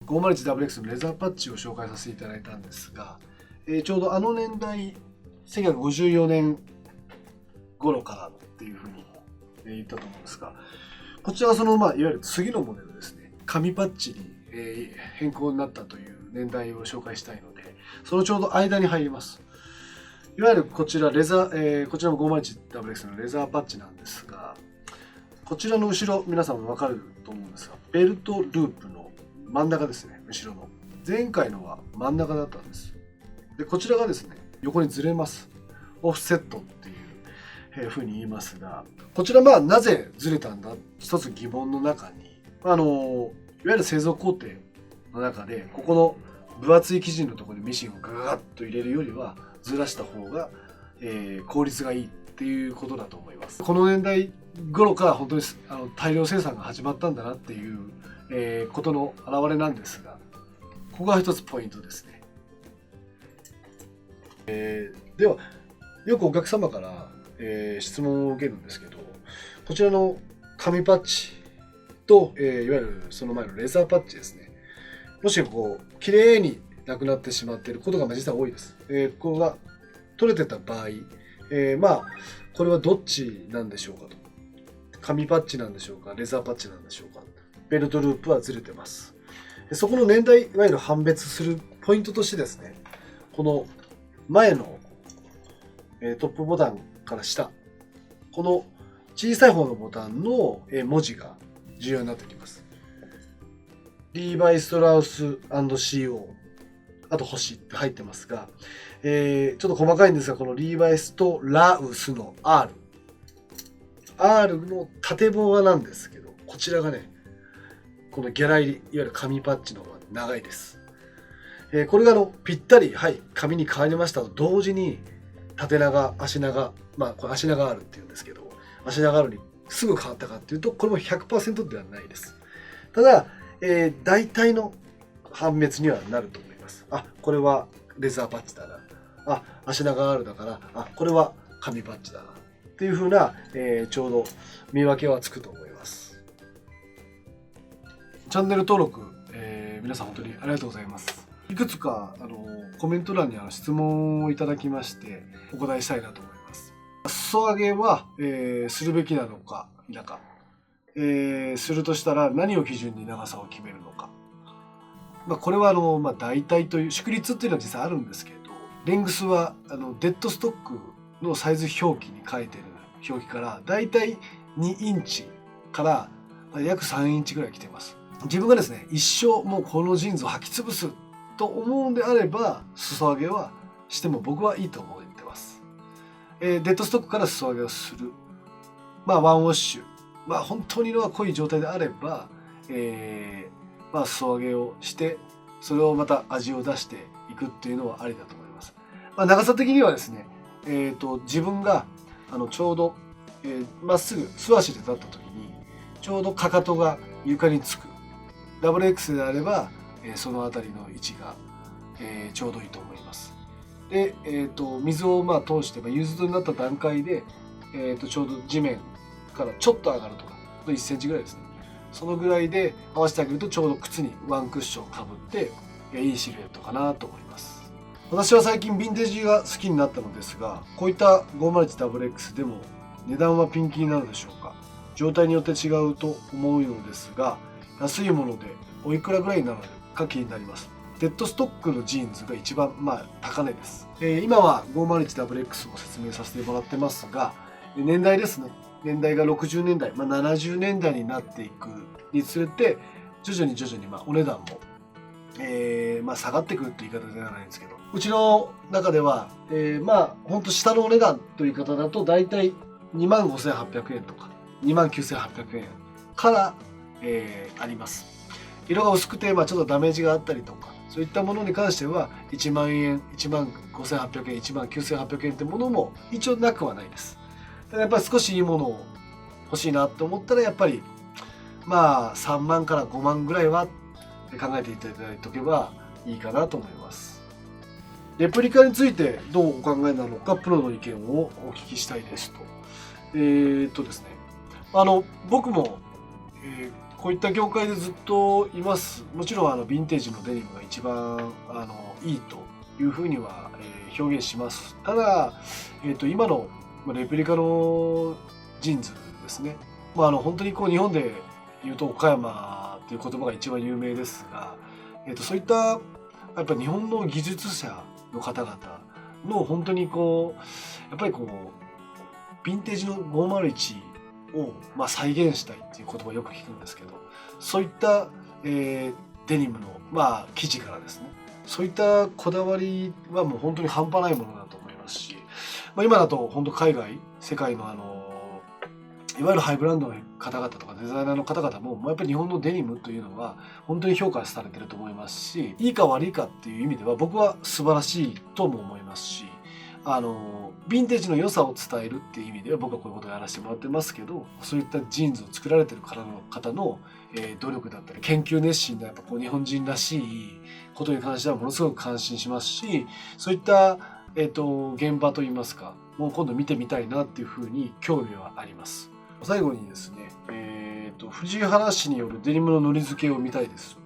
501WX のレザーパッチを紹介させていただいたんですが、ちょうどあの年代、1954年頃からっていうふうに言ったと思うんですが、こちらはその、いわゆる次のモデルですね、紙パッチに変更になったという年代を紹介したいので、そのちょうど間に入ります。いわゆるこちらこちらも 501WX のレザーパッチなんですが、こちらの後ろ、皆さんもわかると思うんですが、ベルトループの真ん中ですね、後ろの。前回のは真ん中だったんです。で、こちらがですね、横にずれます。オフセットっていうふうに言いますが、こちらなぜずれたんだ、一つ疑問の中に、いわゆる製造工程の中で、ここの分厚い生地のところにミシンをガガガッと入れるよりは、ずらした方が、効率がいいっていうことだと思います。この年代頃から本当に大量生産が始まったんだなっていう、ことの表れなんですが、ここが一つポイントですね。では、よくお客様から、質問を受けるんですけど、こちらの紙パッチと、いわゆるその前のレザーパッチですね。もし綺麗になくなってしまっていることが実は多いです。ここが取れてた場合、これはどっちなんでしょうかと。紙パッチなんでしょうか、レザーパッチなんでしょうか。ベルトループはずれてます。そこの年代、いわゆる判別するポイントとしてですね、この前のトップボタンから下、この小さい方のボタンの文字が重要になってきます。リーバイ・ストラウス&CO、あと星って入ってますが、ちょっと細かいんですが、このリーバイ・ストラウスの R の縦棒がなんですけど、こちらがね、このギャラ入り、いわゆる紙パッチの方が長いです。これがぴったり、はい、紙に変わりましたと同時に、縦長、足長、これ足長 R っていうんですけど、足長 R にすぐ変わったかっていうと、これも 100% ではないです。ただ、大体の判別にはなると思います。あ、これはレザーパッチだな。あ、足長 R だから、あ、これは紙パッチだな。っていう風な、ちょうど見分けはつくと思います。チャンネル登録、皆さん本当にありがとうございます。いくつかコメント欄に質問をいただきましてお答えしたいなと思います。裾上げは、するべきなのか否か、するとしたら何を基準に長さを決めるのか。これは大体という縮率っていうのは実際あるんですけれど、レングスはデッドストックのサイズ表記に書いてる表記から大体2インチから約3インチぐらい来てます。自分がですね、一生もうこのジーンズを履き潰すと思うんであれば、裾上げはしても僕はいいと思ってます。デッドストックから裾上げをする。ワンウォッシュ。本当に色が濃い状態であれば、裾上げをして、それをまた味を出していくっていうのはありだと思います。長さ的にはですね、自分がちょうどまっすぐ素足で立った時に、ちょうどかかとが床につく。WX であれば、そのあたりの位置が、ちょうどいいと思います。で、水を通して、ユーズドになった段階で、ちょうど地面からちょっと上がるとか、1センチぐらいですね。そのぐらいで合わせてあげるとちょうど靴にワンクッションかぶっていいシルエットかなと思います。私は最近ヴィンテージが好きになったのですが、こういった 501WX でも値段はピンキリなのでしょうか。状態によって違うと思うのですが、安いものでおいくらぐらいなのか気になります。デッドストックのジーンズが一番高値です。今は 501WX を説明させてもらってますが、年代ですね。年代が60年代、70年代になっていくにつれて、徐々にお値段も、下がってくるって言い方ではないんですけど、うちの中では、ほんと下のお値段という言い方だと、だいたい25,800円とか、29,800円から、あります。色が薄くて、ちょっとダメージがあったりとか、そういったものに関しては、1万円、15,800円、19,800円ってものも一応なくはないです。ただやっぱり少しいいものを欲しいなと思ったら、やっぱり3万から5万ぐらいは考えていただいておけばいいかなと思います。レプリカについてどうお考えなのか、プロの意見をお聞きしたいですと。ですね、僕も、こういった業界でずっといます。もちろんヴィンテージのデニムが一番いいというふうには、表現します。ただ、今のレプリカのジーンズですね。本当にこう日本で言うと岡山っていう言葉が一番有名ですが、そういったやっぱり日本の技術者の方々の本当にこうやっぱりこうヴィンテージの501を再現したいっていう言葉をよく聞くんですけど、そういった、デニムの生地からですね、そういったこだわりはもう本当に半端ないものだと思いますし、今だと本当海外世界のいわゆるハイブランドの方々とかデザイナーの方々もやっぱり日本のデニムというのは本当に評価されてると思いますし、いいか悪いかっていう意味では僕は素晴らしいとも思いますし、ヴィンテージの良さを伝えるっていう意味では僕はこういうことをやらせてもらってますけど、そういったジーンズを作られてる方の努力だったり研究熱心なやっぱこう日本人らしいことに関してはものすごく感心しますし、そういった現場といいますか、もう今度見てみたいなっていうふうに興味はあります。最後にですね、藤原氏によるデニムの糊付けを見たいです。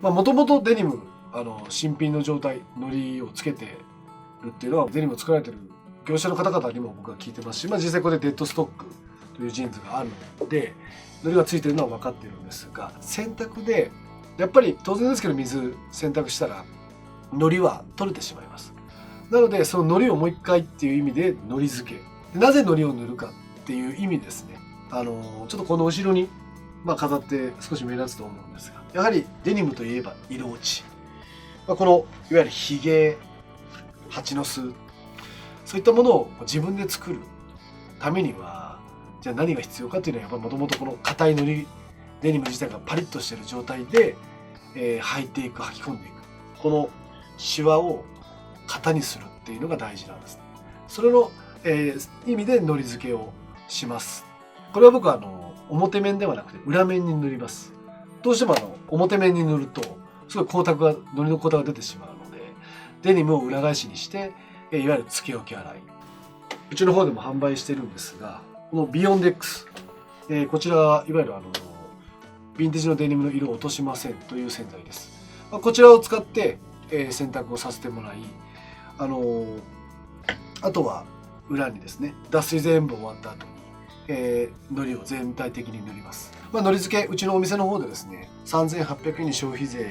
もともとデニム新品の状態糊をつけてるっていうのはデニムを作られてる業者の方々にも僕は聞いてますし、実際これでデッドストックというジーンズがあるので糊がついてるのは分かってるんですが、洗濯でやっぱり当然ですけど水洗濯したら糊は取れてしまいます。なのでその糊をもう一回っていう意味で糊付け、なぜ糊を塗るかっていう意味ですね。ちょっとこの後ろに飾って少し目立つと思うんですが、やはりデニムといえば色落ち、このいわゆるヒゲ、蜂の巣、そういったものを自分で作るためにはじゃあ何が必要かっていうのはやっぱりもともとこの硬い糊デニム自体がパリッとしている状態で、履いていく、履き込んでいく、このシワを型にするっていうのが大事なんです。それの、意味で糊付けをします。これは僕は表面ではなくて裏面に塗ります。どうしても表面に塗るとすごい糊の光沢が出てしまうので、デニムを裏返しにしていわゆるつけ置き洗い、うちの方でも販売してるんですが、このビヨンデックス、こちらはいわゆるヴィンテージのデニムの色を落としませんという洗剤です。こちらを使って、洗濯をさせてもらい、あとは裏にですね、脱水全部終わった後に糊を全体的に塗ります。糊付けうちのお店の方でですね、3800円に消費税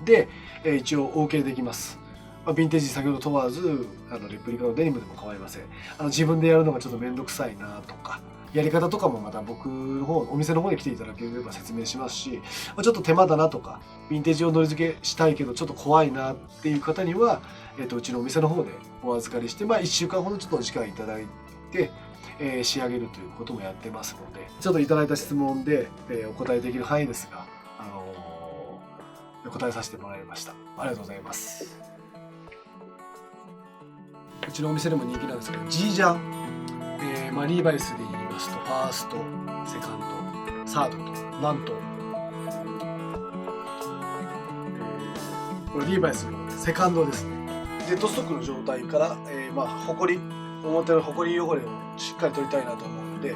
で、一応 OK できます。ヴィンテージ先ほど問わずレプリカのデニムでも構いません。自分でやるのがちょっと面倒くさいなとか、やり方とかもまた僕の方お店の方に来ていただければ説明しますし、ちょっと手間だなとかヴィンテージを糊付けしたいけどちょっと怖いなっていう方には、うちのお店の方でお預かりして、1週間ほどちょっとお時間いただいて、仕上げるということもやってますので、ちょっといただいた質問で、お答えできる範囲ですが、答えさせてもらいました。ありがとうございます。うちのお店でも人気なんですけど、ジージャン、リーバイスで言いますとファースト、セカンド、サードとなんと、これリーバイスのセカンドですね。デッドストックの状態から、表のホコリ汚れをしっかり取りたいなと思うので、